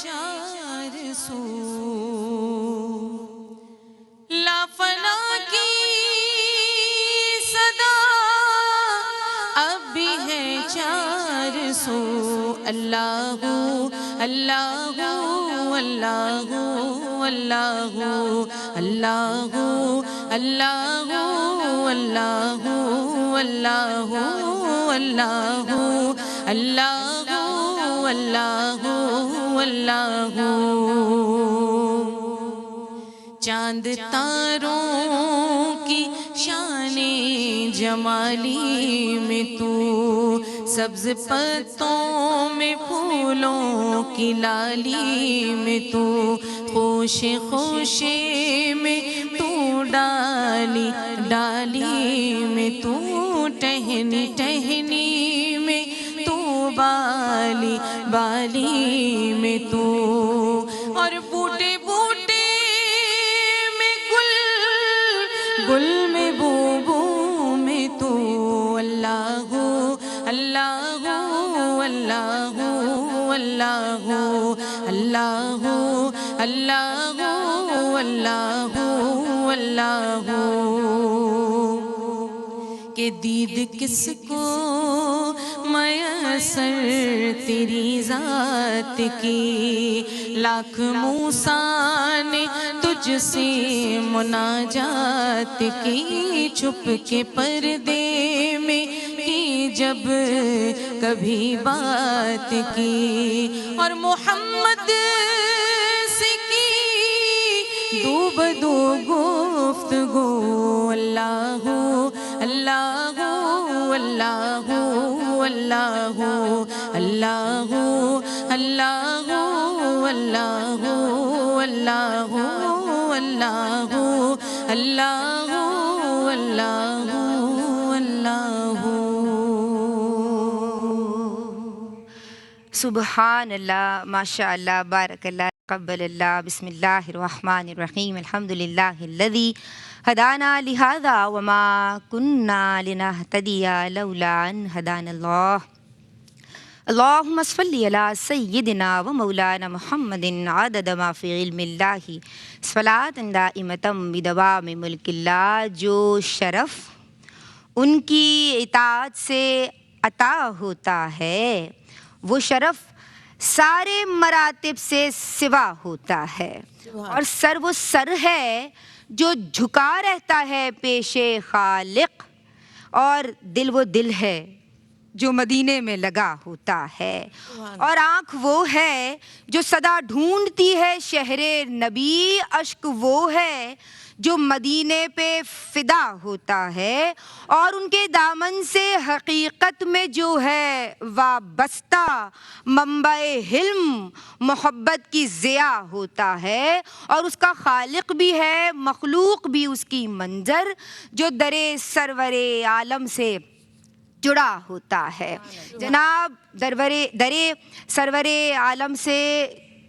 چار سو، لا فنا کی صدا اب بھی ہے چار سو، اللہ اللہ اللہ اللہ اللہ اللہ اللہ اللہ اللہ اللہ اللہ۔ چاند تاروں کی شان جمالی میں تو، سبز پتوں میں پھولوں کی لالی میں تو، خوشے خوشے میں تو ڈالی ڈالی میں تو، ٹہنی ٹہنی میں تو، بالی بالی میں تو، اور بوٹے بوٹے میں گل، گل میں بو بو میں تو، اللہ اللہ اللہ اللہ اللہ اللہ اللہ اللہ۔ کہ دید کس کو میسر تیری ذات کی، لاکھ موسیٰ نے تجھ سے مناجات کی، چھپ کے پردے میں کی جب کبھی بات کی، اور محمد سے کی دو بدو گفتگو، اللہ اللہ اللہ اللہ اللہ اللہ اللہ اللہ اللہ اللہ اللہ۔ سبحان اللہ، ماشاء اللہ، بارک اللہ، قبل اللہ۔ بسم اللہ الرحمن الرحیم، الحمد للہ الذی ہدانا لہذا وما کننا لنہتدی لولا ان ہدانا اللہ۔ اللہم صلی علی سیدنا و مولانا محمد عدد ما فی علم اللہ، صلاۃ دائمۃ بدوام ملک اللہ۔ جو شرف ان کی اطاعت سے عطا ہوتا ہے، وہ شرف سارے مراتب سے سوا ہوتا ہے، اور سر وہ سر ہے جو جھکا رہتا ہے پیش خالق، اور دل وہ دل ہے جو مدینے میں لگا ہوتا ہے، اور آنکھ وہ ہے جو صدا ڈھونڈتی ہے شہر نبی، اشک وہ ہے جو مدینے پہ فدا ہوتا ہے، اور ان کے دامن سے حقیقت میں جو ہے وابستہ منبع حلم محبت کی ضیاء ہوتا ہے، اور اس کا خالق بھی ہے، مخلوق بھی اس کی منظر، جو در سرور عالم سے جڑا ہوتا ہے۔ جناب در سرور عالم سے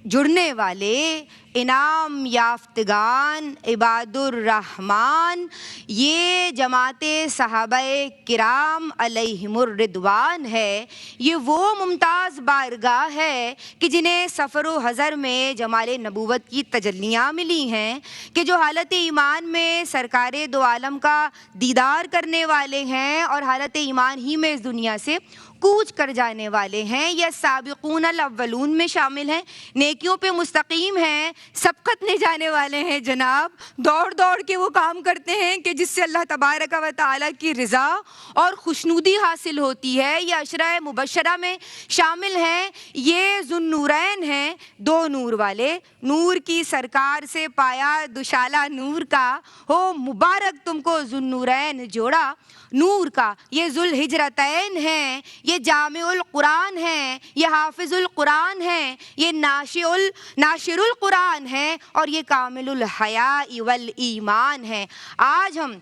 جڑنے والے انعام یافتگان عباد الرحمن، یہ جماعت صحابہ کرام علیہم الرضوان ہے۔ یہ وہ ممتاز بارگاہ ہے کہ جنہیں سفر و حضر میں جمال نبوت کی تجلیاں ملی ہیں، کہ جو حالت ایمان میں سرکار دو عالم کا دیدار کرنے والے ہیں، اور حالت ایمان ہی میں اس دنیا سے کوچ کر جانے والے ہیں، یا سابقون الاولون میں شامل ہیں، نیکیوں پہ مستقیم ہیں، سبقت لے جانے والے ہیں۔ جناب دوڑ دوڑ کے وہ کام کرتے ہیں کہ جس سے اللہ تبارک و تعالیٰ کی رضا اور خوشنودی حاصل ہوتی ہے، یہ عشرہ مبشرہ میں شامل ہیں۔ یہ ذوالنورین ہیں، دو نور والے، نور کی سرکار سے پایا دوشالہ نور کا، ہو مبارک تم کو ذوالنورین جوڑا نور کا۔ یہ ذوالہجرتین ہیں، یہ جامع القرآن ہیں، یہ حافظ القرآن ہیں، یہ ناشر القرآن ہیں، اور یہ کامل الحیاء والایمان ہیں۔ آج ہم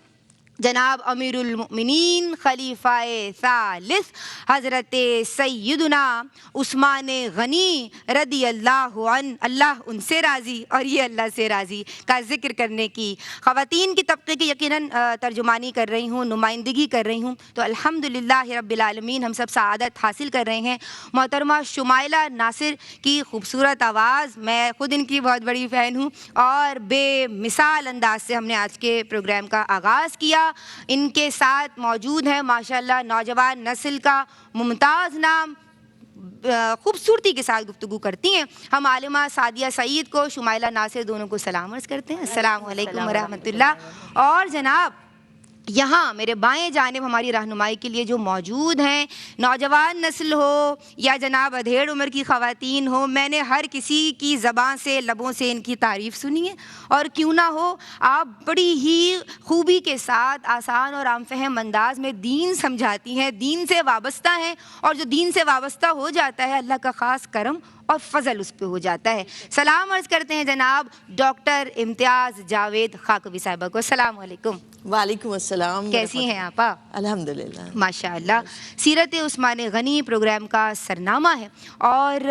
جناب امیر المؤمنین خلیفہ ثالث حضرت سیدنا عثمان غنی رضی اللہ عنہ، اللہ ان سے راضی اور یہ اللہ سے راضی کا ذکر کرنے کی، خواتین کی طبقے کی یقیناً ترجمانی کر رہی ہوں، نمائندگی کر رہی ہوں، تو الحمدللہ رب العالمین ہم سب سعادت حاصل کر رہے ہیں۔ محترمہ شمائلہ ناصر کی خوبصورت آواز، میں خود ان کی بہت بڑی فین ہوں، اور بے مثال انداز سے ہم نے آج کے پروگرام کا آغاز کیا۔ ان کے ساتھ موجود ہیں ماشاءاللہ نوجوان نسل کا ممتاز نام، خوبصورتی کے ساتھ گفتگو کرتی ہیں۔ ہم عالمہ سعدیہ سعید کو، شمائلہ ناصر دونوں کو سلام عرض کرتے ہیں، السلام علیکم ورحمۃ اللہ۔ اور جناب یہاں میرے بائیں جانب ہماری رہنمائی کے لیے جو موجود ہیں، نوجوان نسل ہو یا جناب ادھیڑ عمر کی خواتین ہو، میں نے ہر کسی کی زبان سے، لبوں سے ان کی تعریف سنی ہے، اور کیوں نہ ہو، آپ بڑی ہی خوبی کے ساتھ آسان اور عام فہم انداز میں دین سمجھاتی ہیں، دین سے وابستہ ہیں، اور جو دین سے وابستہ ہو جاتا ہے اللہ کا خاص کرم اور فضل اس پہ ہو جاتا ہے۔ سلام عرض کرتے ہیں جناب ڈاکٹر امتیاز جاوید خاکوی صاحبہ کو، السلام علیکم۔ وعلیکم السلام۔ کیسی ہیں آپا؟ الحمدللہ ماشاءاللہ۔ سیرت عثمان غنی پروگرام کا سرنامہ ہے، اور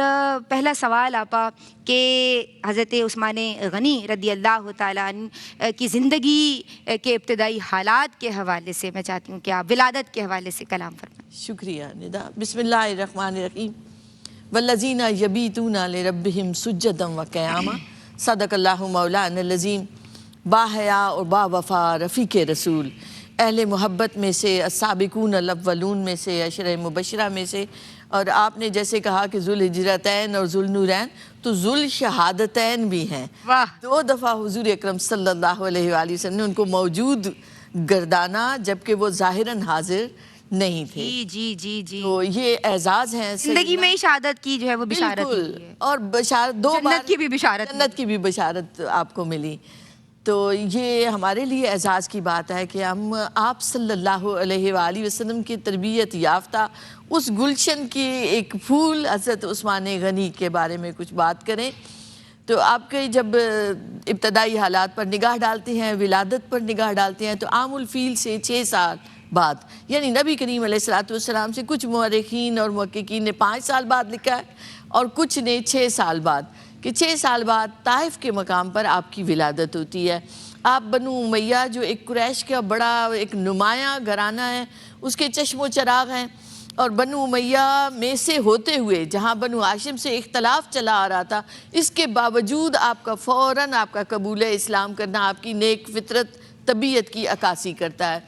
پہلا سوال آپا کہ حضرت عثمان غنی رضی اللہ تعالیٰ عنہ کی زندگی کے ابتدائی حالات کے حوالے سے میں چاہتی ہوں کہ آپ ولادت کے حوالے سے کلام فرمائیں۔ شکریہ ندا۔ بسم اللہ الرحمن الرحیم۔ والذین یبیتون لربہم سجدا وقیاما، صدق اللہ مولانا العظیم۔ با حیا اور با وفا رفیق رسول، اہل محبت میں سے، السابقون الاولون میں سے، عشرہ مبشرہ میں سے، اور آپ نے جیسے کہا کہ ذوالہجرتین اور ذوالنورین، تو ذوالشہادتین بھی ہیں۔ دو دفعہ حضور اکرم صلی اللہ علیہ وآلہ وسلم نے ان کو موجود گردانا جبکہ وہ ظاہراً حاضر نہیں تھے۔ جی جی جی، تو یہ اعزاز ہیں زندگی میں شہادت کی جو ہے وہ بشارت ہوئی ہے، اور بشارت دو بار، جنت کی بھی بشارت، جنت کی بھی بشارت آپ کو ملی۔ تو یہ ہمارے لیے اعزاز کی بات ہے کہ ہم آپ صلی اللہ علیہ وآلہ وسلم کی تربیت یافتہ اس گلشن کی ایک پھول حضرت عثمان غنی کے بارے میں کچھ بات کریں۔ تو آپ کے جب ابتدائی حالات پر نگاہ ڈالتے ہیں، ولادت پر نگاہ ڈالتے ہیں، تو عام الفیل سے 6 سال بعد، یعنی نبی کریم علیہ السلام سے کچھ مورخین اور محققین نے 5 سال بعد لکھا ہے، اور کچھ نے 6 سال بعد، کہ 6 سال بعد طائف کے مقام پر آپ کی ولادت ہوتی ہے۔ آپ بنو امیہ جو ایک قریش کا بڑا ایک نمایاں گھرانہ ہے، اس کے چشم و چراغ ہیں، اور بنو امیہ میں سے ہوتے ہوئے جہاں بنو ہاشم سے اختلاف چلا آ رہا تھا، اس کے باوجود آپ کا فوراً آپ کا قبول اسلام کرنا آپ کی نیک فطرت طبیعت کی عکاسی کرتا ہے۔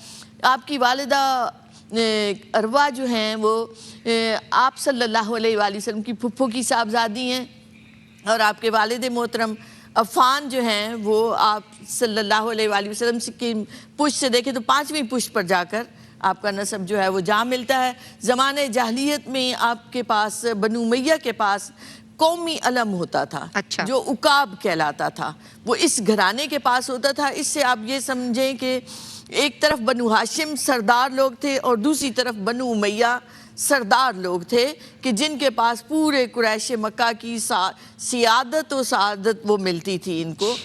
آپ کی والدہ عروہ جو ہیں وہ آپ صلی اللہ علیہ وآلہ وسلم کی پھپھو کی صاحبزادی ہیں، اور آپ کے والد محترم عفان جو ہیں وہ آپ صلی اللہ علیہ وآلہ وسلم کی پشت سے دیکھیں تو 5ویں پشت پر جا کر آپ کا نسب جو ہے وہ جا ملتا ہے۔ زمانہ جاہلیت میں آپ کے پاس بنو امیہ کے پاس قومی علم ہوتا تھا، جو عقاب کہلاتا تھا، وہ اس گھرانے کے پاس ہوتا تھا۔ اس سے آپ یہ سمجھیں کہ ایک طرف بنو ہاشم سردار لوگ تھے، اور دوسری طرف بنو امیہ سردار لوگ تھے کہ جن کے پاس پورے قریش مکہ کی سیادت و سعادت وہ ملتی تھی ان کو۔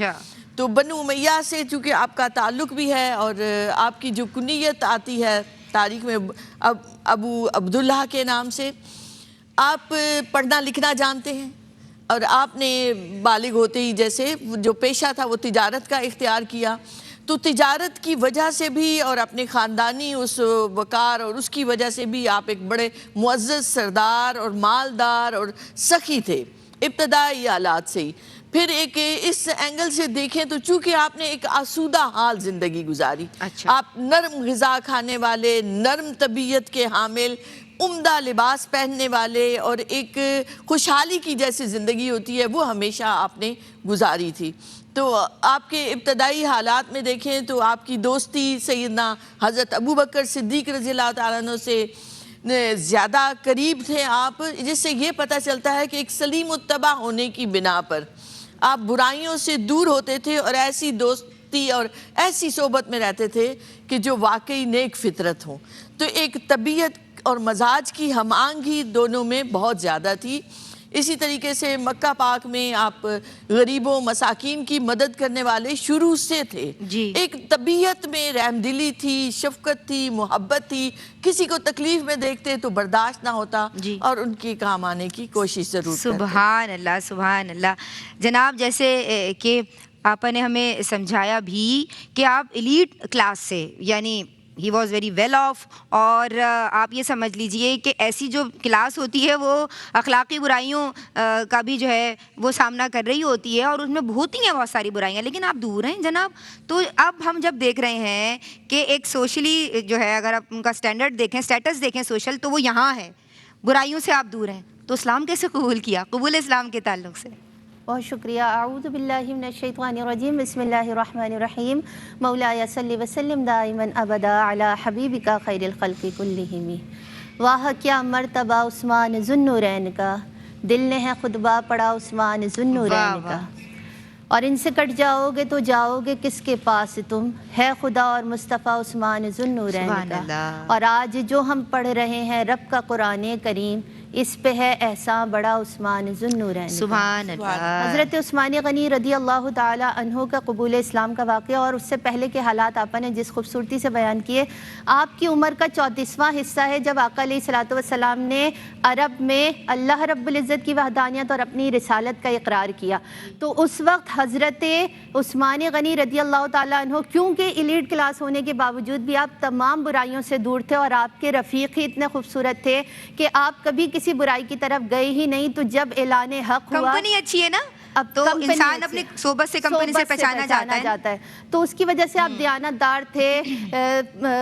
تو بنو امیہ سے چونکہ آپ کا تعلق بھی ہے، اور آپ کی جو کنیت آتی ہے تاریخ میں ابو عبداللہ کے نام سے، آپ پڑھنا لکھنا جانتے ہیں، اور آپ نے بالغ ہوتے ہی جیسے جو پیشہ تھا وہ تجارت کا اختیار کیا۔ تو تجارت کی وجہ سے بھی اور اپنے خاندانی اس وقار اور اس کی وجہ سے بھی آپ ایک بڑے معزز سردار اور مالدار اور سخی تھے ابتدائی حالات سے ہی۔ پھر ایک اس اینگل سے دیکھیں تو چونکہ آپ نے ایک آسودہ حال زندگی گزاری، آپ نرم غذا کھانے والے، نرم طبیعت کے حامل، عمدہ لباس پہننے والے، اور ایک خوشحالی کی جیسے زندگی ہوتی ہے وہ ہمیشہ آپ نے گزاری تھی۔ تو آپ کے ابتدائی حالات میں دیکھیں تو آپ کی دوستی سیدنا حضرت ابوبکر صدیق رضی اللہ تعالیٰ عنہ سے زیادہ قریب تھے آپ، جس سے یہ پتہ چلتا ہے کہ ایک سلیم الطبع ہونے کی بنا پر آپ برائیوں سے دور ہوتے تھے، اور ایسی دوستی اور ایسی صحبت میں رہتے تھے کہ جو واقعی نیک فطرت ہوں۔ تو ایک طبیعت اور مزاج کی ہم آہنگی دونوں میں بہت زیادہ تھی اسی طریقے سے مکہ پاک میں آپ غریبوں مساکین کی مدد کرنے والے شروع سے تھے. جی. ایک طبیعت میں رحم دلی تھی، شفقت تھی، محبت تھی. کسی کو تکلیف میں دیکھتے تو برداشت نہ ہوتا جی. اور ان کے کام آنے کی کوشش ضرور کرتے. سبحان اللہ سبحان اللہ. جناب جیسے کہ آپا نے ہمیں سمجھایا بھی کہ آپ ایلیٹ کلاس سے، یعنی he was very well off, اور آپ یہ سمجھ لیجئے کہ ایسی جو کلاس ہوتی ہے وہ اخلاقی برائیوں کا بھی جو ہے وہ سامنا کر رہی ہوتی ہے، اور اس میں ہوتی ہیں بہت ساری برائیاں، لیکن آپ دور ہیں جناب. تو اب ہم جب دیکھ رہے ہیں کہ ایک سوشلی جو ہے، اگر آپ ان کا اسٹینڈرڈ دیکھیں، اسٹیٹس دیکھیں سوشل، تو وہ یہاں ہے، برائیوں سے آپ دور ہیں، تو اسلام کیسے قبول کیا؟ قبول اسلام کے تعلق سے. بہت شکریہ. اعوذ باللہ من الشیطان الرجیم. بسم اللہ الرحمن الرحیم. مولایا صلی وسلم دائما ابدا علی حبیبک خیر الخلق کلہم. واہ کیا مرتبہ عثمان ذو النورین کا، دل نے ہے خطبہ پڑھا عثمان ذو النورین کا. اور ان سے کٹ جاؤ گے تو جاؤ گے کس کے پاس تم، ہے خدا اور مصطفیٰ عثمان ذو النورین کا. اور آج جو ہم پڑھ رہے ہیں رب کا قرآن کریم، اس پہ ہے احسان بڑا عثمان ذو النورین کا. سبحان اللہ. حضرت عثمان غنی رضی اللہ تعالی عنہ کا قبول اسلام کا واقعہ، اور اس سے پہلے کے حالات آپا نے جس خوبصورتی سے بیان کیے. آپ کی عمر کا 34واں حصہ ہے جب آقا علیہ الصلوۃ والسلام نے عرب میں اللہ رب العزت کی وحدانیت اور اپنی رسالت کا اقرار کیا. تو اس وقت حضرت عثمان غنی رضی اللہ تعالی عنہ، کیونکہ ایلیٹ کلاس ہونے کے باوجود بھی آپ تمام برائیوں سے دور تھے، اور آپ کے رفیق ہی اتنے خوبصورت تھے کہ آپ کبھی کسی برائی کی طرف گئے ہی نہیں. تو جب اعلان حق ہوا، کمپنی اچھی ہے نا، اب تو انسان اپنے صحبت سے کمپنی سے پہچانا جاتا ہے. تو اس کی وجہ سے آپ دیانت دار تھے،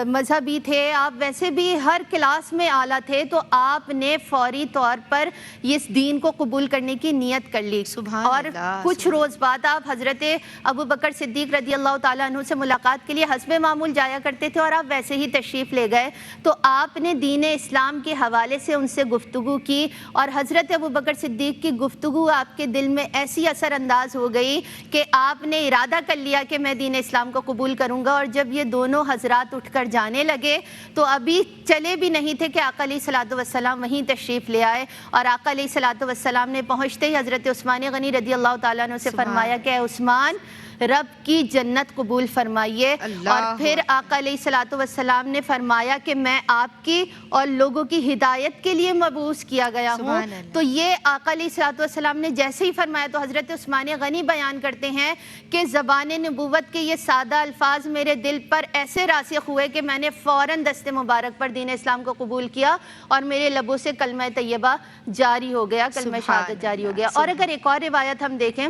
مذہبی تھے، آپ ویسے بھی ہر کلاس میں اعلیٰ تھے. تو آپ نے فوری طور پر اس دین کو قبول کرنے کی نیت کر لی. اور کچھ روز بعد آپ حضرت ابو بکر صدیق رضی اللہ تعالیٰ عنہ سے ملاقات کے لیے حسب معمول جایا کرتے تھے، اور آپ ویسے ہی تشریف لے گئے. تو آپ نے دین اسلام کے حوالے سے ان سے گفتگو کی، اور حضرت ابو بکر صدیق کی گفتگو آپ کے دل میں ایسی اثر انداز ہو گئی کہ آپ نے ارادہ کر لیا کہ میں دین اسلام کو قبول کروں گا. اور جب یہ دونوں حضرات اٹھ کر جانے لگے تو ابھی چلے بھی نہیں تھے کہ آقا علیہ الصلوۃ والسلام وہیں تشریف لے آئے. اور آقا علیہ الصلوۃ والسلام نے پہنچتے ہی حضرت عثمان غنی رضی اللہ تعالیٰ عنہ سے فرمایا کہ اے عثمان، رب کی جنت قبول فرمائیے. اور پھر آقا علیہ الصلوۃ والسلام نے فرمایا کہ میں آپ کی اور لوگوں کی ہدایت کے لیے مبعوث کیا گیا ہوں. تو یہ آقا علیہ الصلوۃ والسلام نے جیسے ہی فرمایا تو حضرت عثمان غنی بیان کرتے ہیں کہ زبان نبوت کے یہ سادہ الفاظ میرے دل پر ایسے راسخ ہوئے کہ میں نے فوراً دست مبارک پر دین اسلام کو قبول کیا، اور میرے لبوں سے کلمہ طیبہ جاری ہو گیا، کلمہ شہادت جاری ہو گیا. اور اگر ایک اور روایت ہم دیکھیں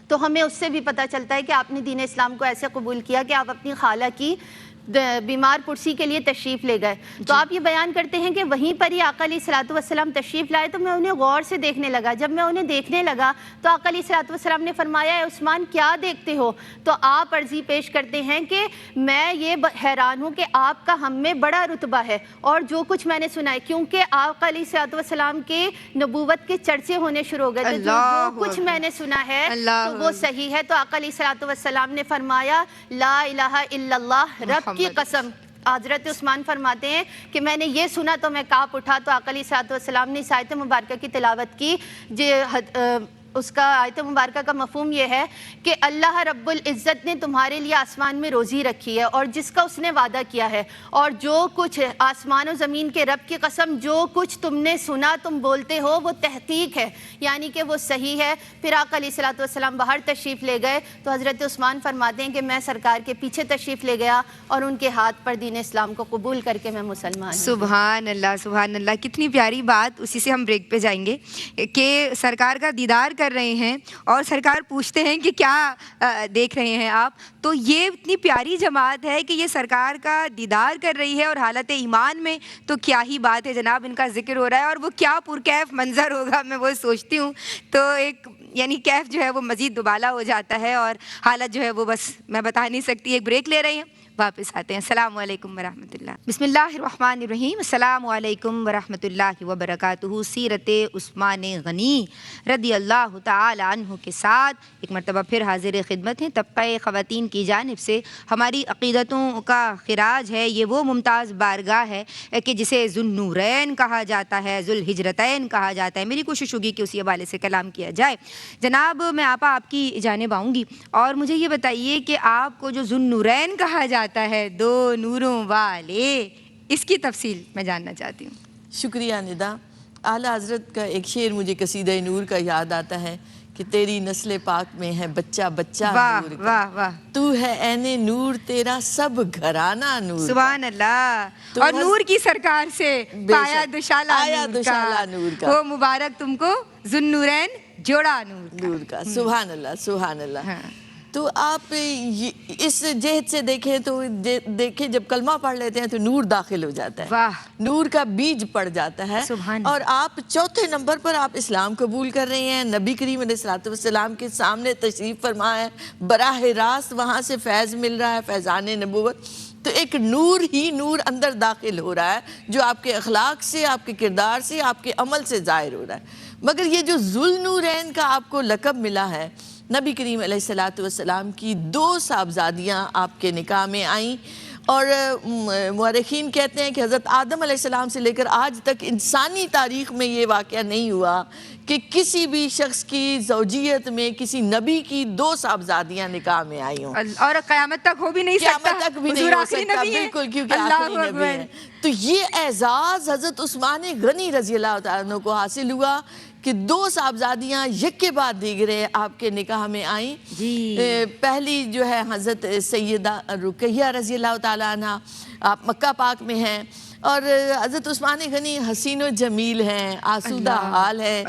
تو ہمیں اس سے بھی پتہ چلتا ہے کہ آپ نے دین اسلام کو ایسے قبول کیا کہ آپ اپنی خالہ کی بیمار پرسی کے لیے تشریف لے گئے. تو آپ یہ بیان کرتے ہیں کہ وہیں پر ہی آقا علیہ الصلوۃ والسلام تشریف لائے. تو میں انہیں غور سے دیکھنے لگا. جب میں انہیں دیکھنے لگا تو آقا علیہ الصلوۃ والسلام نے فرمایا اے عثمان کیا دیکھتے ہو؟ تو آپ عرضی پیش کرتے ہیں کہ میں یہ حیران ہوں کہ آپ کا ہم میں بڑا رتبہ ہے، اور جو کچھ میں نے سنا ہے، کیونکہ آقا علیہ الصلوۃ والسلام کے نبوت کے چرچے ہونے شروع ہو گئے تھے. جو کچھ میں نے سنا ہے تو وہ صحیح ہے. تو آقا علیہ الصلوۃ والسلام نے فرمایا لا الہ الا اللہ، رب کی قسم. حضرت عثمان فرماتے ہیں کہ میں نے یہ سنا تو میں کانپ اٹھا. تو آقا علیہ الصلوۃ والسلام نے اس آیت مبارکہ کی تلاوت کی. اس کا آیت مبارکہ کا مفہوم یہ ہے کہ اللہ رب العزت نے تمہارے لیے آسمان میں روزی رکھی ہے، اور جس کا اس نے وعدہ کیا ہے، اور جو کچھ آسمان و زمین کے رب کی قسم جو کچھ تم نے سنا تم بولتے ہو وہ تحقیق ہے، یعنی کہ وہ صحیح ہے. پھر آقا علیہ الصلوۃ والسلام باہر تشریف لے گئے. تو حضرت عثمان فرماتے ہیں کہ میں سرکار کے پیچھے تشریف لے گیا اور ان کے ہاتھ پر دین اسلام کو قبول کر کے میں مسلمان ہوں. سبحان اللہ سبحان اللہ. کتنی پیاری بات. اسی سے ہم بریک پہ جائیں گے کہ سرکار کا دیدار کر رہے ہیں اور سرکار پوچھتے ہیں کہ کیا دیکھ رہے ہیں آپ. تو یہ اتنی پیاری جماعت ہے کہ یہ سرکار کا دیدار کر رہی ہے اور حالت ایمان میں. تو کیا ہی بات ہے جناب. ان کا ذکر ہو رہا ہے اور وہ کیا پرکیف منظر ہوگا میں وہ سوچتی ہوں. تو ایک یعنی کیف جو ہے وہ مزید دوبالا ہو جاتا ہے اور حالت جو ہے وہ بس میں بتا نہیں سکتی. ایک بریک لے رہے ہیں, واپس آتے ہیں. السلام علیکم ورحمۃ اللہ. بسم اللہ الرحمن الرحیم. السلام علیکم ورحمۃ اللہ وبرکاتہ. سیرت عثمان غنی رضی اللہ تعالی عنہ کے ساتھ ایک مرتبہ پھر حاضر خدمت ہیں. طبقہ خواتین کی جانب سے ہماری عقیدتوں کا خراج ہے. یہ وہ ممتاز بارگاہ ہے کہ جسے ذوالنورین کہا جاتا ہے, ذوالہجرتین کہا جاتا ہے. میری کوشش ہوگی کہ اسی حوالے سے کلام کیا جائے. جناب میں آپا آپ کی جانب آؤں گی اور مجھے یہ بتائیے کہ آپ کو جو ذوالنورین کہا جاتا ہے, دو نوروں والے, اس کی تفصیل میں جاننا چاہتی ہوں. شکریہ ندا. اعلیٰ حضرت کا ایک شعر مجھے قصیدہ نور کا یاد آتا ہے کہ تیری نسل پاک میں ہے بچہ بچہ واہ نور کا. واہ واہ, تو ہے عین نور, تیرا سب گھرانہ نور کا. سبحان اللہ. تو اور نور کی سرکار سے بے پایا شک. دوشالہ آیا دوشالہ نور کا. وہ مبارک تم کو ذوالنورین جوڑا نور نور کا. سبحان اللہ سبحان اللہ. ہاں. تو آپ اس جہت سے دیکھیں تو دیکھیں جب کلمہ پڑھ لیتے ہیں تو نور داخل ہو جاتا ہے. واہ. نور کا بیج پڑ جاتا ہے. سبحان. اور آپ چوتھے نمبر پر آپ اسلام قبول کر رہے ہیں. نبی کریم علیہ الصلوۃ والسلام کے سامنے تشریف فرما ہے, براہ راست وہاں سے فیض مل رہا ہے, فیضان نبوت. تو ایک نور ہی نور اندر داخل ہو رہا ہے جو آپ کے اخلاق سے, آپ کے کردار سے, آپ کے عمل سے ظاہر ہو رہا ہے. مگر یہ جو ذوالنورین کا آپ کو لقب ملا ہے, نبی کریم علیہ الصلوۃ والسلام کی دو صاحبزادیاں آپ کے نکاح میں آئیں. اور مورخین کہتے ہیں کہ حضرت آدم علیہ السلام سے لے کر آج تک انسانی تاریخ میں یہ واقعہ نہیں ہوا کہ کسی بھی شخص کی زوجیت میں کسی نبی کی دو صاحبزادیاں نکاح میں آئی ہوں. اور قیامت تک ہو بھی نہیں سکتا. قیامت تک بھی نہیں ہو سکتا, بالکل, کیونکہ آخری نبی ہیں. تو یہ اعزاز حضرت عثمان غنی رضی اللہ تعالیٰ عنہ کو حاصل ہوا کہ دو صاحبزادیاں یک کے بعد دیگرے آپ کے نکاح میں آئیں. پہلی جو ہے حضرت سیدہ رقیہ رضی اللہ تعالیٰ عنہ, آپ مکہ پاک میں ہیں. اور حضرت عثمان غنی حسین و جمیل ہیں, آسودہ حال ہے.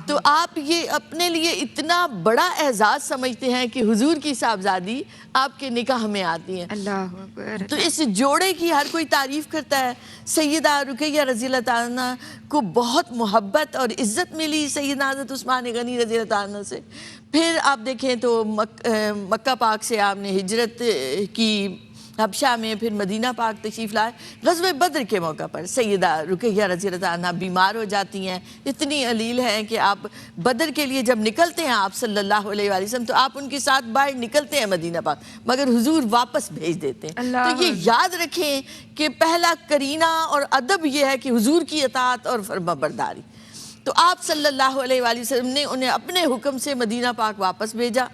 تو آپ یہ اپنے لیے اتنا بڑا اعزاز سمجھتے ہیں کہ حضور کی صاحبزادی آپ کے نکاح میں آتی ہیں. اللہ اکبر. تو اس جوڑے کی ہر کوئی تعریف کرتا ہے. سیدہ رقیہ رضی اللہ تعالیٰ عنہ کو بہت محبت اور عزت ملی سیدنا حضرت عثمان غنی رضی اللہ تعالیٰ عنہ سے. پھر آپ دیکھیں تو مکہ پاک سے آپ نے ہجرت کی حبشہ میں, پھر مدینہ پاک تشریف لائے. غزوہ بدر کے موقع پر سیدہ رقیہ رضی اللہ عنہ بیمار ہو جاتی ہیں, اتنی علیل ہیں کہ آپ بدر کے لیے جب نکلتے ہیں آپ صلی اللہ علیہ وآلہ وسلم, تو آپ ان کے ساتھ باہر نکلتے ہیں مدینہ پاک, مگر حضور واپس بھیج دیتے ہیں. تو یہ یاد رکھیں کہ پہلا کرینہ اور ادب یہ ہے کہ حضور کی اطاعت اور فرما برداری. تو آپ صلی اللہ علیہ وآلہ وسلم نے انہیں اپنے حکم سے مدینہ پاک واپس بھیجا.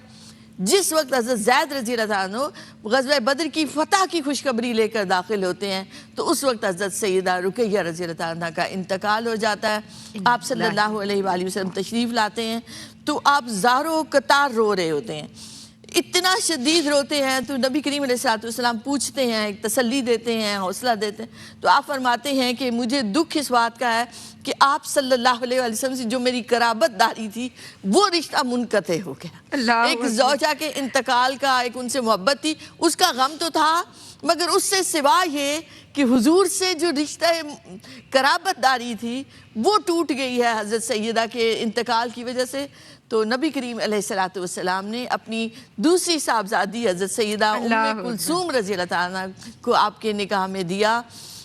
جس وقت حضرت زید رضی اللہ عنہ غزوہ بدر کی فتح کی خوشخبری لے کر داخل ہوتے ہیں, تو اس وقت حضرت سیدہ رقیہ رضی اللہ عنہ کا انتقال ہو جاتا ہے. آپ صلی اللہ علیہ وآلہ وسلم تشریف لاتے ہیں تو آپ زار و قطار رو رہے ہوتے ہیں, اتنا شدید روتے ہیں. تو نبی کریم علیہ الصلوۃ والسلام پوچھتے ہیں, ایک تسلی دیتے ہیں, حوصلہ دیتے ہیں. تو آپ فرماتے ہیں کہ مجھے دکھ اس بات کا ہے کہ آپ صلی اللہ علیہ وآلہ وسلم سے جو میری قرابت داری تھی وہ رشتہ منقطع ہو گیا. ایک زوجہ کے انتقال کا, ایک ان سے محبت تھی, اس کا غم تو تھا, مگر اس سے سوا یہ کہ حضور سے جو رشتہ قرابت داری تھی وہ ٹوٹ گئی ہے حضرت سیدہ کے انتقال کی وجہ سے. تو نبی کریم علیہ الصلوۃ والسلام نے اپنی دوسری صاحبزادی حضرت سیدہ ام کلثوم رضی اللہ تعالیٰ کو آپ کے نکاح میں دیا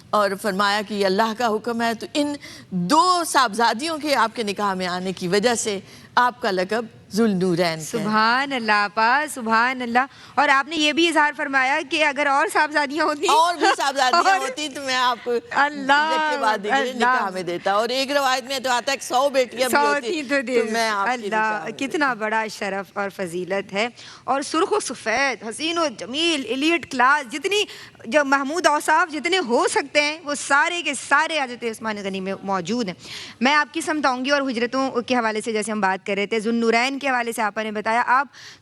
اور فرمایا کہ یہ اللہ کا حکم ہے. تو ان دو صاحبزادیوں کے آپ کے نکاح میں آنے کی وجہ سے آپ کا لقب ذوالنورین. سبحان اللہ پا, سبحان اللہ. اور آپ نے یہ بھی اظہار فرمایا کہ اگر اور صاحبزادیاں ہوتی, اور بھی صاحبزادیاں ہوتی تو میں آپ کو کے بعد نکاح میں دیتا. اور ایک روایت میں تو آتا ہے 100 بیٹیاں بھی ہوتی تو میں آپ کی اللہ, کتنا بڑا شرف اور فضیلت ہے. اور سرخ و سفید, حسین و جمیل, ایلیٹ کلاس, جتنی جو محمود اوصاف جتنے ہو سکتے ہیں وہ سارے کے سارے حضرت عثمان غنی میں موجود ہیں. میں آپ کی سمت آؤں گی اور ہجرتوں کے حوالے سے جیسے ہم بات کر رہے تھے, ذوالنورین کے حوالے سے آپ نے بتایا,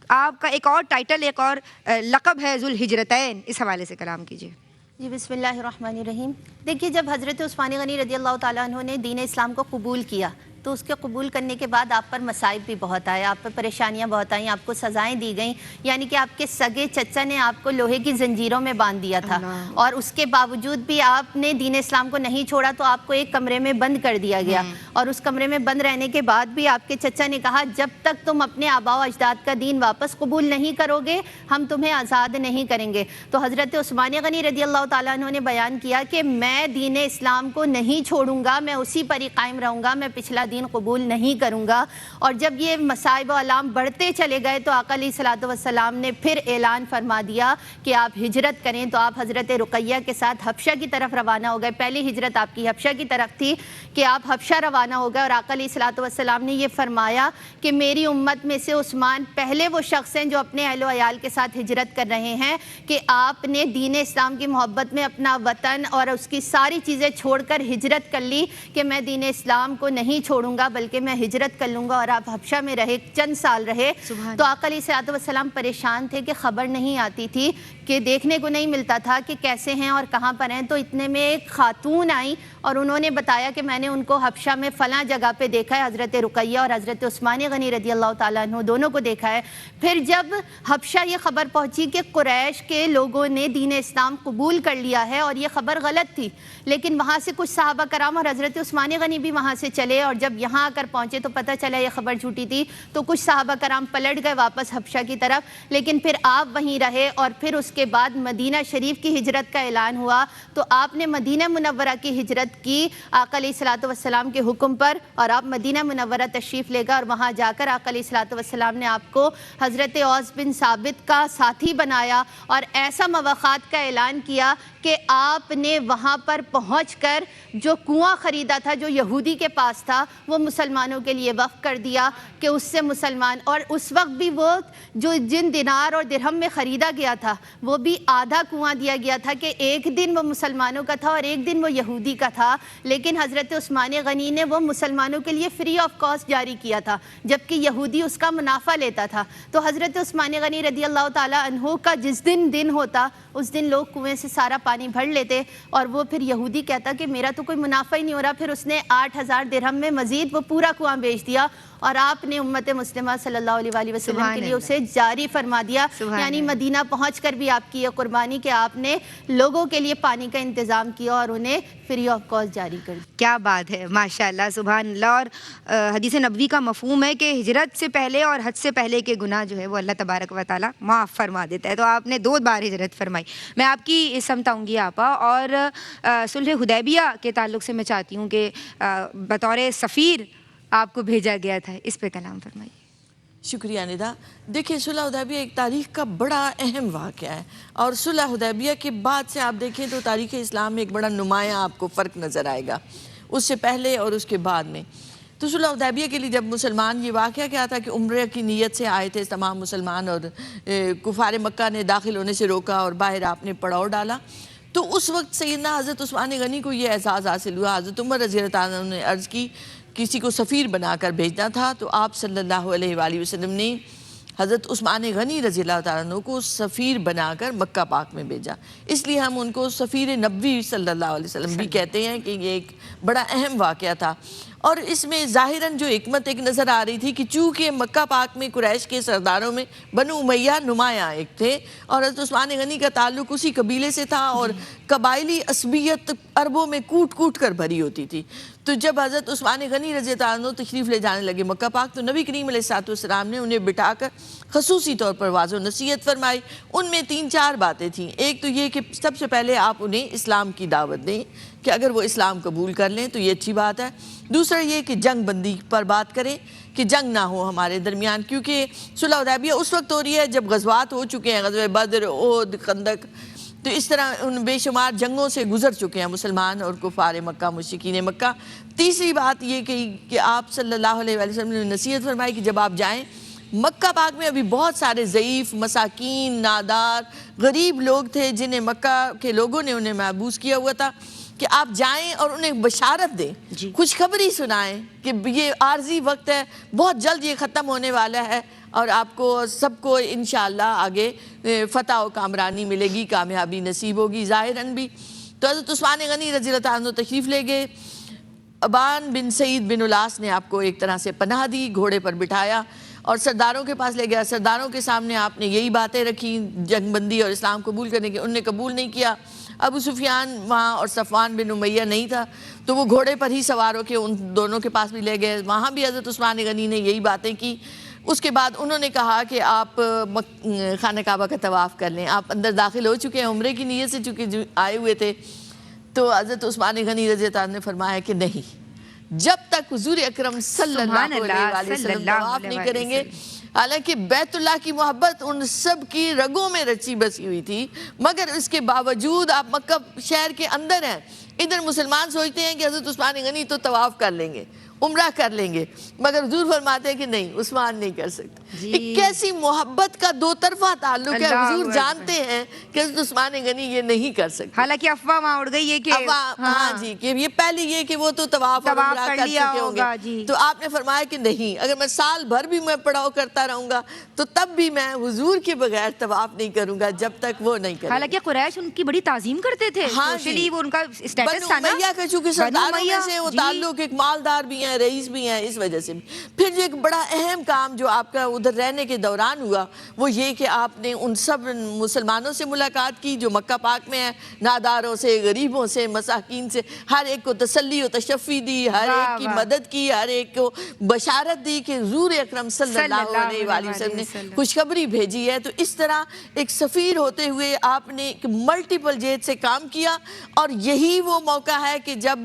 آپ کا ایک اور ٹائٹل, ایک اور لقب ہے ذوالہجرتین, اس حوالے سے کلام کیجیے. جی بسم اللہ الرحمن الرحیم. دیکھیے جب حضرت عثمان غنی رضی اللہ تعالیٰ عنہ نے دین اسلام کو قبول کیا تو اس کے قبول کرنے کے بعد آپ پر مصائب بھی بہت آئے, آپ پر پریشانیاں بہت آئیں, آپ کو سزائیں دی گئیں, یعنی کہ آپ کے سگے چچا نے آپ کو لوہے کی زنجیروں میں باندھ دیا تھا, اور اس کے باوجود بھی آپ نے دین اسلام کو نہیں چھوڑا, تو آپ کو ایک کمرے میں بند کر دیا گیا, اور اس کمرے میں بند رہنے کے بعد بھی آپ کے چچا نے کہا جب تک تم اپنے آباء و اجداد کا دین واپس قبول نہیں کرو گے ہم تمہیں آزاد نہیں کریں گے. تو حضرت عثمان غنی رضی اللہ تعالیٰ عنہ نے بیان کیا کہ میں دین اسلام کو نہیں چھوڑوں گا, میں اسی پر ہی قائم رہوں گا, میں پچھلا دین قبول نہیں کروں گا. اور جب یہ مصائب و علام بڑھتے چلے گئے تو آقا علیہ الصلوۃ والسلام نے پھر اعلان فرما دیا کہ آپ ہجرت کریں. تو آپ حضرت رقیہ کے ساتھ حبشہ کی طرف روانہ ہو گئے. پہلی ہجرت آپ کی حبشہ کی طرف تھی کہ آپ حبشہ روانہ ہو گئے, اور آقا علیہ الصلوۃ والسلام نے یہ فرمایا کہ میری امت میں سے عثمان پہلے وہ شخص ہیں جو اپنے اہل و عیال کے ساتھ ہجرت کر رہے ہیں, کہ آپ نے دین اسلام کی محبت میں اپنا وطن اور اس کی ساری چیزیں چھوڑ کر ہجرت کر لی کہ میں دین اسلام کو نہیں چھوڑوں گا بلکہ میں ہجرت کر لوں گا. اور آپ حبشہ میں رہے, چند سال رہے. تو آقا علیہ الصلوۃ والسلام پریشان تھے کہ خبر نہیں آتی تھی, کہ دیکھنے کو نہیں ملتا تھا کہ کیسے ہیں اور کہاں پر ہیں. تو اتنے میں ایک خاتون آئی اور انہوں نے بتایا کہ میں نے ان کو حبشہ میں فلاں جگہ پہ دیکھا ہے, حضرت رقیہ اور حضرت عثمان غنی رضی اللہ تعالیٰ عنہ دونوں کو دیکھا ہے. پھر جب حبشہ یہ خبر پہنچی کہ قریش کے لوگوں نے دین اسلام قبول کر لیا ہے, اور یہ خبر غلط تھی, لیکن وہاں سے کچھ صحابہ کرام اور حضرت عثمان غنی بھی وہاں سے چلے, اور جب یہاں آ کر پہنچے تو پتہ چلا یہ خبر جھوٹی تھی. تو کچھ صحابہ کرام پلٹ گئے واپس حبشہ کی طرف, لیکن پھر آپ وہیں رہے. اور پھر اس کے بعد مدینہ شریف کی ہجرت کا اعلان ہوا, تو آپ نے مدینہ منورہ کی ہجرت کی آقا علیہ الصلوۃ والسلام کے حکم پر, اور آپ مدینہ منورہ تشریف لے گئے. اور وہاں جا کر آقا علیہ الصلوۃ والسلام نے آپ کو حضرت اوس بن ثابت کا ساتھی بنایا, اور ایسا مواخات کا اعلان کیا کہ آپ نے وہاں پر پہنچ کر جو کنواں خریدا تھا جو یہودی کے پاس تھا وہ مسلمانوں کے لیے وقف کر دیا, کہ اس سے مسلمان, اور اس وقت بھی وہ جو جن دینار اور درہم میں خریدا گیا تھا وہ بھی آدھا کنواں دیا گیا تھا, کہ ایک دن وہ مسلمانوں کا تھا اور ایک دن وہ یہودی کا تھا. لیکن حضرت عثمان غنی نے وہ مسلمانوں کے لیے فری آف کاسٹ جاری کیا تھا, جبکہ یہودی اس کا منافع لیتا تھا. تو حضرت عثمان غنی رضی اللہ تعالیٰ عنہ کا جس دن ہوتا اس دن لوگ کنویں سے سارا پانی بھر لیتے, اور وہ پھر یہودی کہتا کہ میرا تو کوئی منافع ہی نہیں ہو رہا. پھر اس نے 8,000 درہم میں مزید وہ پورا کنواں بیچ دیا, اور آپ نے امت مسلمہ صلی اللہ علیہ وآلہ وسلم کے لیے اسے جاری فرما دیا. یعنی مدینہ پہنچ کر بھی آپ کی یہ قربانی کہ آپ نے لوگوں کے لیے پانی کا انتظام کیا اور انہیں فری آف کاسٹ جاری کر دیا. کیا بات ہے, ماشاءاللہ, سبحان اللہ. اور حدیث نبوی کا مفہوم ہے کہ ہجرت سے پہلے اور حج سے پہلے کے گناہ جو ہے وہ اللہ تبارک و تعالیٰ معاف فرما دیتا ہے. تو آپ نے 2 بار ہجرت فرمائی. میں آپ کی سمت آؤں گی آپا, اور صلح حدیبیہ کے تعلق سے میں چاہتی ہوں کہ بطور سفیر آپ کو بھیجا گیا تھا, اس پہ کلام فرمائیے. شکریہ ندا. دیکھیں صلح حدیبیہ ایک تاریخ کا بڑا اہم واقعہ ہے, اور صلح حدیبیہ کے بعد سے آپ دیکھیں تو تاریخ اسلام میں ایک بڑا نمایاں آپ کو فرق نظر آئے گا اس سے پہلے اور اس کے بعد میں. تو صلح حدیبیہ کے لیے جب مسلمان, یہ واقعہ کیا تھا کہ عمرہ کی نیت سے آئے تھے تمام مسلمان, اور کفار مکہ نے داخل ہونے سے روکا اور باہر آپ نے پڑاؤ ڈالا. تو اس وقت سیدنا حضرت عثمان غنی کو یہ احساس حاصل ہوا, حضرت عمر رضی اللہ عنہ نے عرض کی کسی کو سفیر بنا کر بھیجنا تھا, تو آپ صلی اللہ علیہ وآلہ وسلم نے حضرت عثمان غنی رضی اللہ تعالیٰ عنہ کو سفیر بنا کر مکہ پاک میں بھیجا. اس لیے ہم ان کو سفیر نبوی صلی اللہ علیہ وسلم بھی کہتے ہیں کہ یہ ایک بڑا اہم واقعہ تھا. اور اس میں ظاہراً جو حکمت ایک نظر آ رہی تھی کہ چونکہ مکہ پاک میں قریش کے سرداروں میں بنو امیہ نمایاں ایک تھے, اور حضرت عثمان غنی کا تعلق اسی قبیلے سے تھا, اور قبائلی عصبیت عربوں میں کوٹ کوٹ کر بھری ہوتی تھی. تو جب حضرت عثمان غنی رضی اللہ عنہ تشریف لے جانے لگے مکہ پاک, تو نبی کریم علیہ السلام نے انہیں بٹھا کر خصوصی طور پر واضح و نصیحت فرمائی. ان میں 3-4 باتیں تھیں. ایک تو یہ کہ سب سے پہلے آپ انہیں اسلام کی دعوت دیں, کہ اگر وہ اسلام قبول کر لیں تو یہ اچھی بات ہے. دوسرا یہ کہ جنگ بندی پر بات کریں, کہ جنگ نہ ہو ہمارے درمیان, کیونکہ صلح حدیبیہ اس وقت ہو رہی ہے جب غزوات ہو چکے ہیں, غزوہ بدر, احد, خندق, تو اس طرح ان بے شمار جنگوں سے گزر چکے ہیں مسلمان اور کفار مکہ, مشرکین مکہ. تیسری بات یہ کہ آپ صلی اللہ علیہ وسلم نے نصیحت فرمائی کہ جب آپ جائیں مکہ پاک میں ابھی بہت سارے ضعیف, مساکین, نادار, غریب لوگ تھے جنہیں مکہ کے لوگوں نے انہیں محبوس کیا ہوا تھا, کہ آپ جائیں اور انہیں بشارت دیں, خوشخبری سنائیں کہ یہ عارضی وقت ہے, بہت جلد یہ ختم ہونے والا ہے, اور آپ کو سب کو انشاءاللہ آگے فتح و کامرانی ملے گی, کامیابی نصیب ہوگی ظاہراً بھی. تو حضرت عثمان غنی رضی اللہ عنہ تشریف لے گئے. ابان بن سعید بن الاس نے آپ کو ایک طرح سے پناہ دی، گھوڑے پر بٹھایا اور سرداروں کے پاس لے گیا. سرداروں کے سامنے آپ نے یہی باتیں رکھی جنگ بندی اور اسلام قبول کرنے کی، انہوں نے قبول نہیں کیا. ابو سفیان وہاں اور صفوان بن امیہ نہیں تھا تو وہ گھوڑے پر ہی سوار ہو کے ان دونوں کے پاس بھی لے گئے. وہاں بھی حضرت عثمان غنی نے یہی باتیں کی. اس کے بعد انہوں نے کہا کہ آپ خانہ کعبہ کا طواف کر لیں، آپ اندر داخل ہو چکے ہیں عمرے کی نیت سے چونکہ آئے ہوئے تھے. تو حضرت عثمان غنی رضی اللہ عنہ نے فرمایا کہ نہیں، جب تک حضور اکرم صلی اللہ علیہ وآلہ وسلم طواف نہیں کریں گے. حالانکہ بیت اللہ کی محبت ان سب کی رگوں میں رچی بسی ہوئی تھی، مگر اس کے باوجود آپ مکہ شہر کے اندر ہیں. ادھر مسلمان سوچتے ہیں کہ حضرت عثمان غنی تو طواف کر لیں گے، عمرہ کر لیں گے، مگر حضور فرماتے ہیں کہ نہیں، عثمان نہیں کر سکتا. ایک کیسی محبت کا دو طرفہ تعلق ہے. حضور جانتے ہیں کہ حضرت عثمان غنی یہ نہیں کر سکتے. حالانکہ افواہ وہاں اڑ گئی ہے کہ ہاں جی، کہ یہ پہلے یہ کہ وہ تو طواف اور عمرہ کر چکے ہوں گے. تو آپ نے فرمایا کہ نہیں، اگر میں سال بھر بھی میں پڑاؤ کرتا رہوں گا تو تب بھی میں حضور کے بغیر طواف نہیں کروں گا جب تک وہ نہیں کریں. حالانکہ قریش ان کی بڑی تعظیم کرتے تھے، سوشلی وہ ان کا اسٹیٹس تھا نا. بنو امیہ کا چونکہ سرداروں میں سے وہ تعلق، ایک مالدار بھی ہیں، رئیس بھی ہیں، اس وجہ سے. پھر جو ایک بڑا اہم کام جو آپ کا ادھر رہنے کے دوران ہوا وہ یہ کہ آپ نے ان سب مسلمانوں سے ملاقات کی جو مکہ پاک میں ہیں، ناداروں سے، غریبوں سے، مساکین سے. ہر ایک کو تسلی و تشفی دی، ہر ایک کی مدد کی، ہر ایک کو بشارت دی کہ حضور اکرم صلی اللہ علیہ وآلہ وسلم نے خوشخبری بھیجی ہے. تو اس طرح ایک سفیر ہوتے ہوئے آپ نے ایک ملٹیپل جہت سے کام کیا. اور یہی وہ موقع ہے کہ جب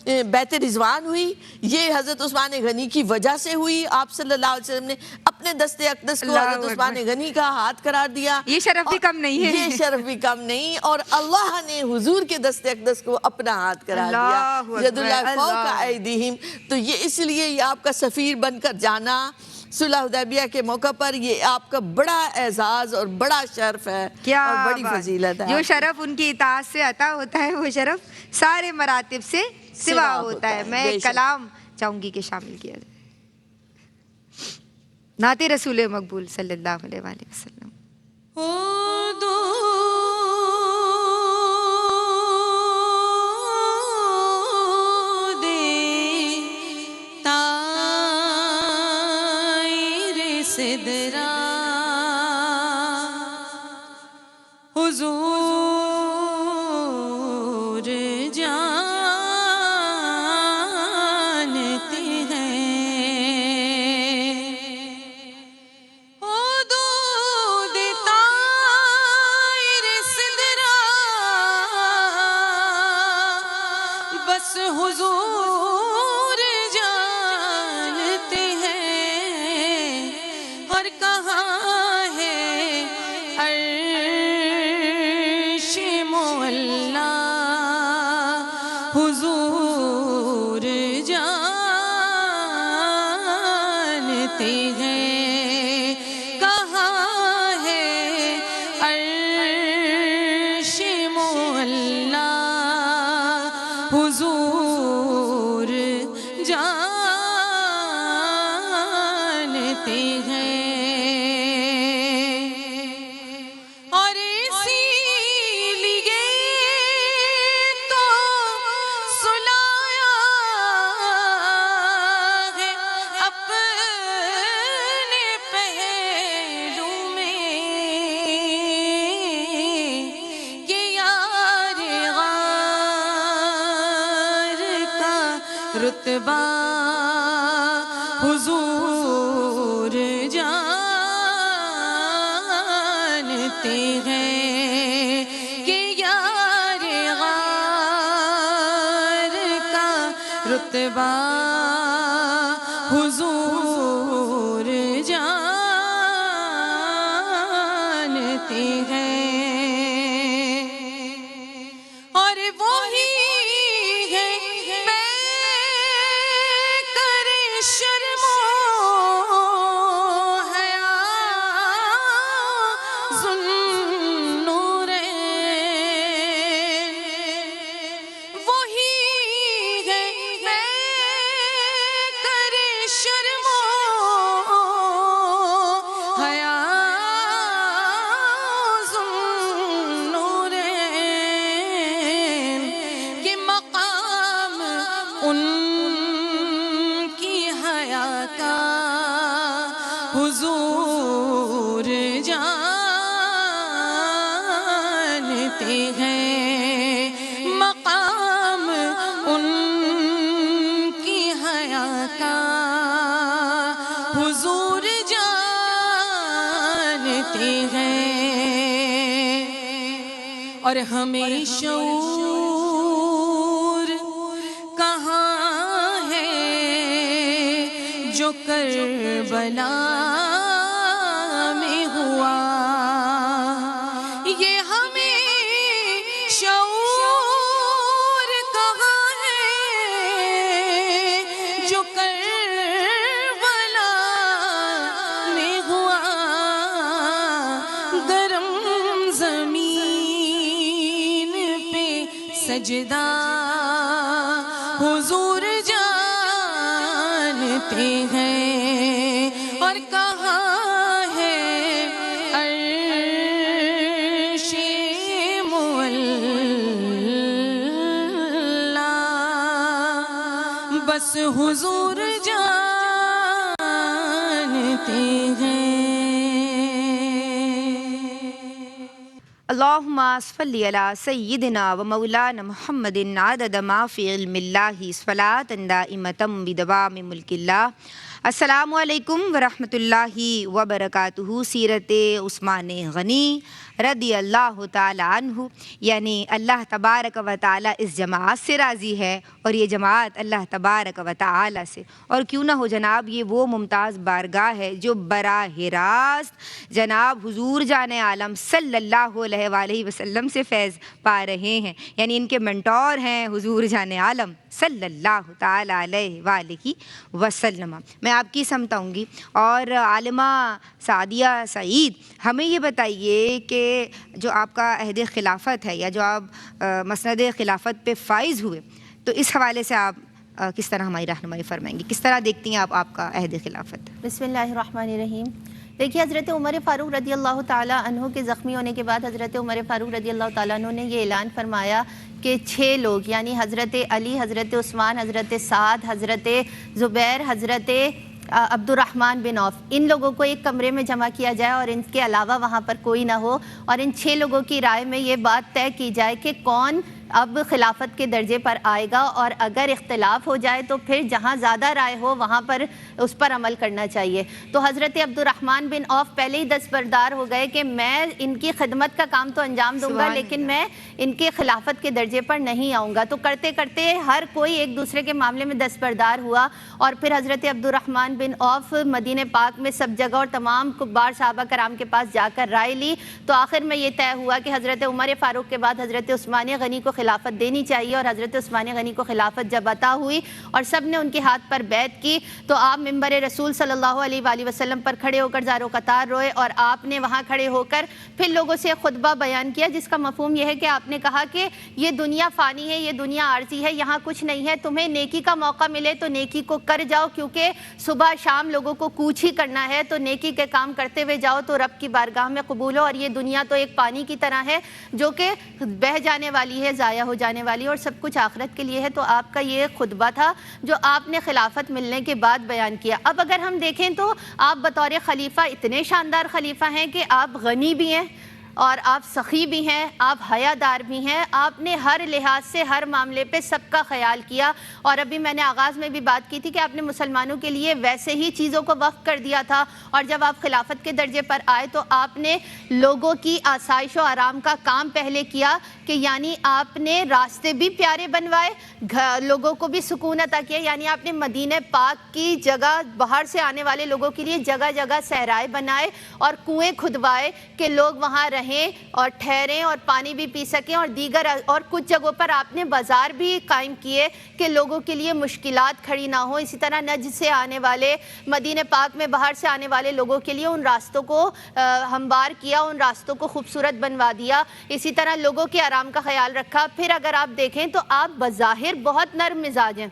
بیعت رضوان ہوئی، یہ حضرت عثمان غنی کی وجہ سے ہوئی. آپ صلی اللہ علیہ وسلم نے اپنے دست اقدس کو حضرت عثمان غنی کا ہاتھ قرار دیا. یہ شرف بھی کم نہیں ہے، یہ شرف بھی کم نہیں. اور اللہ نے حضور کے دست اقدس کو اپنا ہاتھ قرار دیا، ید اللہ فوق ایدیہم. تو یہ اس لیے یہ آپ کا سفیر بن کر جانا صلح حدیبیہ کے موقع پر یہ آپ کا بڑا اعزاز اور بڑا شرف ہے اور بڑی فضیلت ہے. جو شرف ان کی اطاعت سے عطا ہوتا ہے وہ شرف سارے مراتب سے سوا ہوتا ہے. میں ایک کلام چاہوں گی کہ شامل کیا جائے. نعت رسول مقبول صلی اللہ علیہ وآلہ وسلم. حضور جانتے ہیں حدود طائر سدرا، بس حضور جانتے ہیں. اور کہاں ہے عرش معلا، حضور جانتے ہیں. کہاں ہے عرش معلا، حضور جانتے ہیں. اور اسی لیے تو سلایا ہے اپنے پہلو میں کہ یار غار کا رتبہ حضور جانتے ہیں. کہ یار غار کا رتبہ حضور جانتے ہیں. اور وہی ہے بے کر شرم و حیا ذوالنورین. وہی ہے بے کر شرم و حیا ذوالنورین. کہ مقام ان اور ہمیں شعور کہاں ہے جو کربلا میں ہوا، یہ ہمیں شعور کہاں ہے جو کربلا میں ہوا، گرم زمین پہ سجدہ حضور جانتے ہیں، اور کہاں ہے عرش معلا، بس حضور جانتے ہیں۔ اللہم صلی علی سیدنا و مولانا محمد عدد ما فی علم اللہ صلاۃ دائمۃ بدوام ملک اللہ۔ السلام علیکم ورحمۃ اللہ وبرکاتہ۔ سیرت عثمان غنی رضی اللہ تعالی عنہ، یعنی اللہ تبارک و تعالی اس جماعت سے راضی ہے، اور یہ جماعت اللہ تبارک و تعالی سے، اور کیوں نہ ہو جناب یہ وہ ممتاز بارگاہ ہے جو براہ راست جناب حضور جان عالم صلی اللہ علیہ وآلہ وسلم سے فیض پا رہے ہیں، یعنی ان کے منٹور ہیں حضور جان عالم صلی اللہ تعالی علیہ وآلہ وسلم۔ میں آپ کی سمجھاؤں گی، اور عالمہ سعدیہ سعید ہمیں یہ بتائیے کہ جو آپ کا عہد خلافت ہے، یا جو آپ مسند خلافت پہ فائز ہوئے، تو اس حوالے سے آپ کس طرح ہماری رہنمائی فرمائیں گی؟ کس طرح دیکھتی ہیں آپ کا عہد خلافت؟ بسم اللہ الرحمن الرحیم۔ دیکھیے، حضرت عمر فاروق رضی اللہ تعالیٰ عنہ کے زخمی ہونے کے بعد حضرت عمر فاروق رضی اللہ تعالیٰ عنہ نے یہ اعلان فرمایا کہ 6 لوگ، یعنی حضرت علی، حضرت عثمان، حضرت سعد، حضرت زبیر، حضرت عبد الرحمن بن عوف، ان لوگوں کو ایک کمرے میں جمع کیا جائے اور ان کے علاوہ وہاں پر کوئی نہ ہو، اور ان 6 لوگوں کی رائے میں یہ بات طے کی جائے کہ کون اب خلافت کے درجے پر آئے گا، اور اگر اختلاف ہو جائے تو پھر جہاں زیادہ رائے ہو وہاں پر اس پر عمل کرنا چاہیے۔ تو حضرت عبد الرحمن بن عوف پہلے ہی دستبردار ہو گئے کہ میں ان کی خدمت کا کام تو انجام دوں گا، لیکن میں ان کے خلافت کے درجے پر نہیں آؤں گا۔ تو کرتے کرتے ہر کوئی ایک دوسرے کے معاملے میں دستبردار ہوا، اور پھر حضرت عبد الرحمن بن عوف مدینہ پاک میں سب جگہ اور تمام کبار صحابہ کرام کے پاس جا کر رائے لی، تو آخر میں یہ طے ہوا کہ حضرت عمر فاروق کے بعد حضرت عثمان غنی کو خلافت دینی چاہیے، اور حضرت عثمان غنی کو خلافت جب عطا ہوئی اور سب نے ان کے ہاتھ پر بیعت کی، تو آپ منبر رسول صلی اللہ علیہ وآلہ وسلم پر کھڑے ہو کر زار و قطار روئے، اور آپ نے وہاں کھڑے ہو کر پھر لوگوں سے خطبہ بیان کیا، جس کا مفہوم یہ ہے کہ آپ نے کہا کہ یہ دنیا فانی ہے، یہ دنیا عارضی ہے، یہاں کچھ نہیں ہے، تمہیں نیکی کا موقع ملے تو نیکی کو کر جاؤ، کیونکہ صبح شام لوگوں کو کوچ ہی کرنا ہے، تو نیکی کے کام کرتے ہوئے جاؤ تو رب کی بارگاہ میں قبول ہو، اور یہ دنیا تو ایک پانی کی طرح ہے جو کہ بہہ جانے والی ہے، ضائع ہو جانے والی، اور سب کچھ آخرت کے لیے ہے۔ تو آپ کا یہ خطبہ تھا جو آپ نے خلافت ملنے کے بعد بیان کیا۔ اب اگر ہم دیکھیں تو آپ بطور خلیفہ اتنے شاندار خلیفہ ہیں کہ آپ غنی بھی ہیں، اور آپ سخی بھی ہیں، آپ حیادار بھی ہیں، آپ نے ہر لحاظ سے ہر معاملے پہ سب کا خیال کیا، اور ابھی میں نے آغاز میں بھی بات کی تھی کہ آپ نے مسلمانوں کے لیے ویسے ہی چیزوں کو وقف کر دیا تھا، اور جب آپ خلافت کے درجے پر آئے تو آپ نے لوگوں کی آسائش و آرام کا کام پہلے کیا، کہ یعنی آپ نے راستے بھی پیارے بنوائے، لوگوں کو بھی سکون عطا کیا، یعنی آپ نے مدینہ پاک کی جگہ باہر سے آنے والے لوگوں کے لیے جگہ جگہ صحرائے بنائے اور کنویں کھدوائے کہ لوگ وہاں رہیں اور ٹھہریں اور پانی بھی پی سکیں، اور دیگر اور کچھ جگہوں پر آپ نے بازار بھی قائم کیے کہ لوگوں کے لیے مشکلات کھڑی نہ ہوں۔ اسی طرح نجد سے آنے والے، مدینہ پاک میں باہر سے آنے والے لوگوں کے لیے ان راستوں کو ہموار کیا، ان راستوں کو خوبصورت بنوا دیا، اسی طرح لوگوں کے آرام کا خیال رکھا۔ پھر اگر آپ دیکھیں تو آپ بظاہر بہت نرم مزاج ہیں،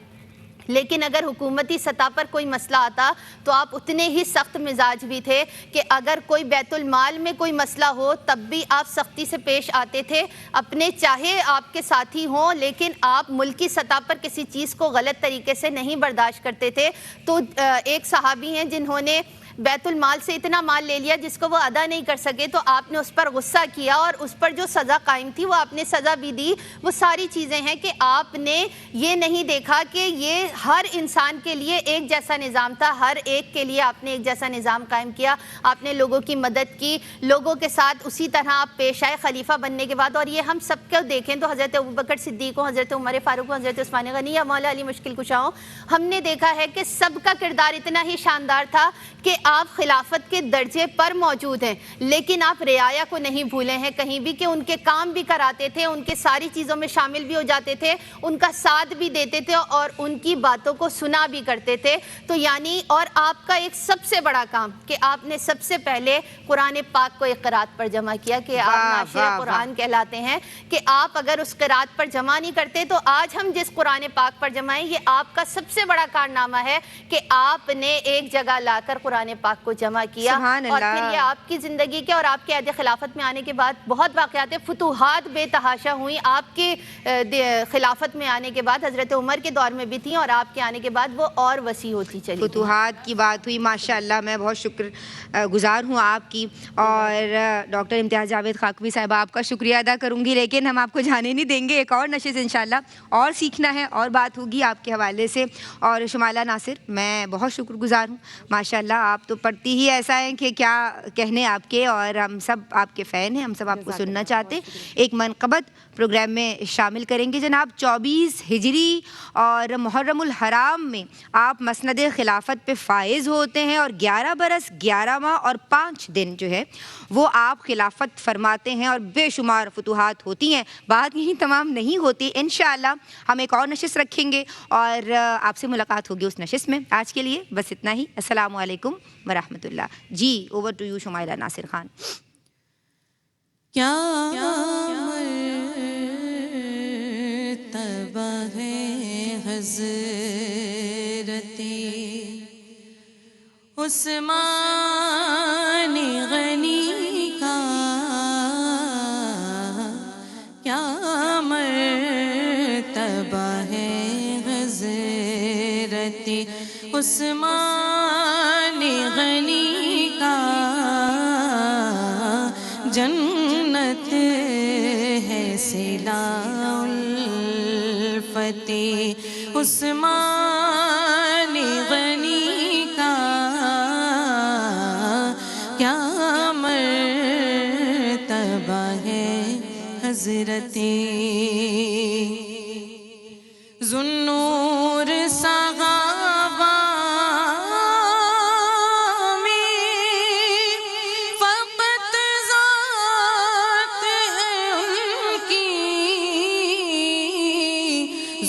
لیکن اگر حکومتی سطح پر کوئی مسئلہ آتا تو آپ اتنے ہی سخت مزاج بھی تھے کہ اگر کوئی بیت المال میں کوئی مسئلہ ہو تب بھی آپ سختی سے پیش آتے تھے، اپنے چاہے آپ کے ساتھی ہوں لیکن آپ ملکی سطح پر کسی چیز کو غلط طریقے سے نہیں برداشت کرتے تھے۔ تو ایک صحابی ہیں جنہوں نے بیت المال سے اتنا مال لے لیا جس کو وہ ادا نہیں کر سکے تو آپ نے اس پر غصہ کیا اور اس پر جو سزا قائم تھی وہ آپ نے سزا بھی دی. وہ ساری چیزیں ہیں کہ آپ نے یہ نہیں دیکھا کہ یہ ہر انسان کے لیے ایک جیسا نظام تھا, ہر ایک کے لیے آپ نے ایک جیسا نظام قائم کیا, آپ نے لوگوں کی مدد کی, لوگوں کے ساتھ اسی طرح آپ پیش آئے خلیفہ بننے کے بعد. اور یہ ہم سب کو دیکھیں تو حضرت ابوبکر صدیق ہوں, حضرت عمر فاروق ہوں, حضرت عثمان غنی یا مولا علی مشکل کشا ہوں, ہم نے دیکھا ہے کہ سب کا کردار اتنا ہی شاندار تھا کہ آپ خلافت کے درجے پر موجود ہیں لیکن آپ رعایا کو نہیں بھولے ہیں کہیں بھی, کہ ان کے کام بھی کراتے تھے, ان کے ساری چیزوں میں شامل بھی ہو جاتے تھے, ان کا ساتھ بھی دیتے تھے اور ان کی باتوں کو سنا بھی کرتے تھے. تو یعنی اور آپ کا ایک سب سے بڑا کام کہ آپ نے سب سے پہلے قرآن پاک کو ایک قرات پر جمع کیا کہ آپ ناشر قرآن کہلاتے ہیں, کہ آپ اگر اس قرات پر جمع نہیں کرتے تو آج ہم جس قرآن پاک پر جمع ہیں یہ آپ کا سب سے بڑا کارنامہ ہے کہ آپ نے ایک جگہ لا کر قرآن پاک کو جمع کیا. اور پھر یہ آپ کی زندگی کے اور آپ کے عہد خلافت میں آنے کے بعد بہت واقعات فتوحات بے تحاشا ہوئیں. آپ کے خلافت میں آنے کے بعد حضرت عمر کے دور میں بھی تھیں اور آپ کے آنے کے بعد وہ اور وسیع ہوتی چلی. فتوحات کی بات ہوئی, ماشاءاللہ میں بہت شکر گزار ہوں آپ کی, اور ڈاکٹر امتیاز جاوید خاکوی صاحبہ آپ کا شکریہ ادا کروں گی, لیکن ہم آپ کو جانے نہیں دیں گے. ایک اور نشست انشاءاللہ اور سیکھنا ہے اور بات ہوگی آپ کے حوالے سے. اور شمالہ ناصر میں بہت شکر گزار ہوں, ماشاءاللہ آپ تو پڑھتی ہی ایسا ہیں کہ کیا کہنے آپ کے, اور ہم سب آپ کے فین ہیں, ہم سب آپ کو سننا چاہتے ہیں. ایک منقبت پروگرام میں شامل کریں گے جناب. 24 ہجری اور محرم الحرام میں آپ مسند خلافت پہ فائز ہوتے ہیں اور 11 برس 11 ماہ اور 5 دن جو ہے وہ آپ خلافت فرماتے ہیں اور بے شمار فتوحات ہوتی ہیں. بات یہیں تمام نہیں ہوتی, انشاءاللہ ہم ایک اور نشست رکھیں گے اور آپ سے ملاقات ہوگی اس نشست میں. آج کے لیے بس اتنا ہی. السلام علیکم ورحمۃ اللہ. G over to you Shumaila Nasir Khan. کیا مرتبہ ہے حضرت عثمان غنی کا, کیا مرتبہ ہے حضرت عثمان غنی کا. جنت ہے صلہ الفت عثمان غنی کا, کیا مرتبہ ہے حضرت ذوالنور صحابہ میں فقط ذات ہے ان کی.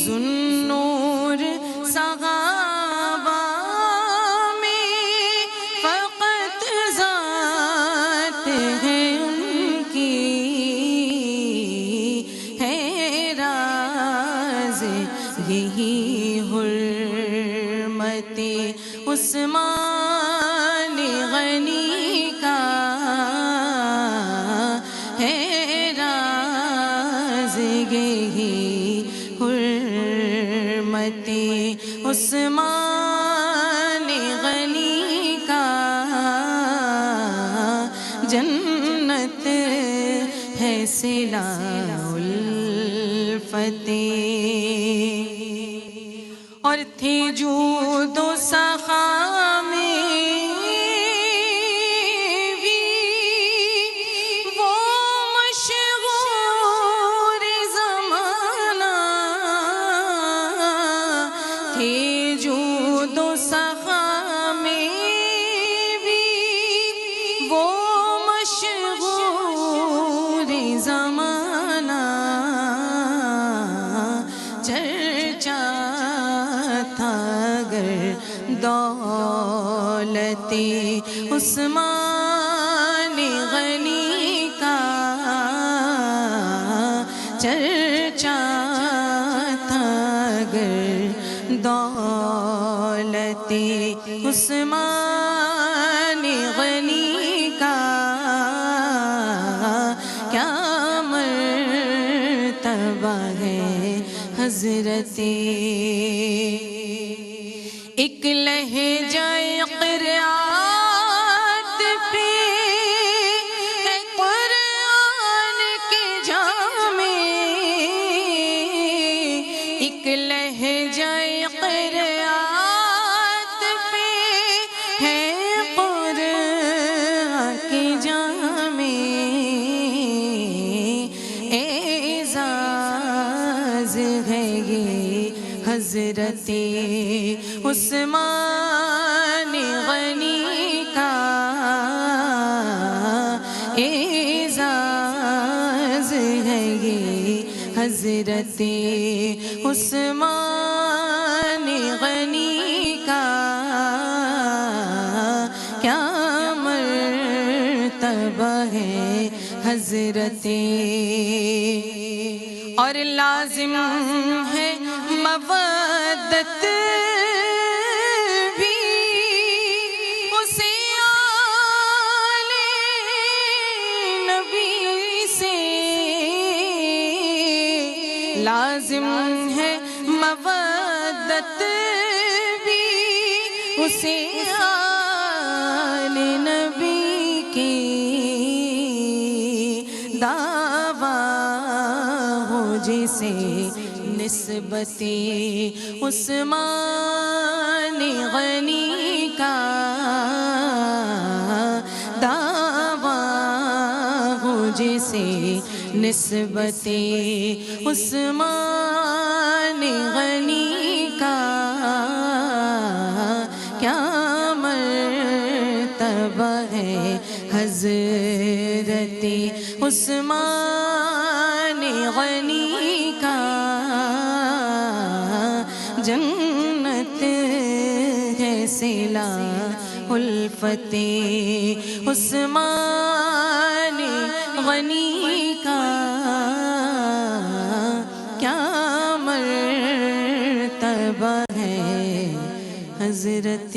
ذوالنور صحابہ میں فقط ذات ہے ان کی. ہے راز یہی حرمت عثمان غنی کا, ہے راز یہی حرمت عثمان غنی کا. جنت ہے صلہ الفت اور تھے جود و سخا میں بھی وہ مشہور زمانہ. تھے جود و سخا میں بھی وہ مشہور زمانہ. چرچا تھا گر دولت عثمان غنی کا, چرچا تھا گر دولت عثمان غنی کا. کیا مرتبہ ہے حضرت ایک لہجہ قرآن لہجہ قرآت پہ ہے قرآن کی جامع اعزاز ہے یہ حضرت عثمان غنی کا اعزاز ہے یہ حضرت عثمان غنی کا کیا مرتبہ ہے حضرت اور لازم ہے مودت بھی اسے آل نبی سے لازم ہے مودت بھی اسے آل نبی کی دعویٰ ہو جسے نسبت عثمان غنی کا دعویٰ ہو جسے نسبت عثمان غنی کا کیا مرتبہ ہے حضرت عثمان غنی کا جنت ہے صلہ الفت عثمان غنی کا کیا مرتبہ ہے حضرت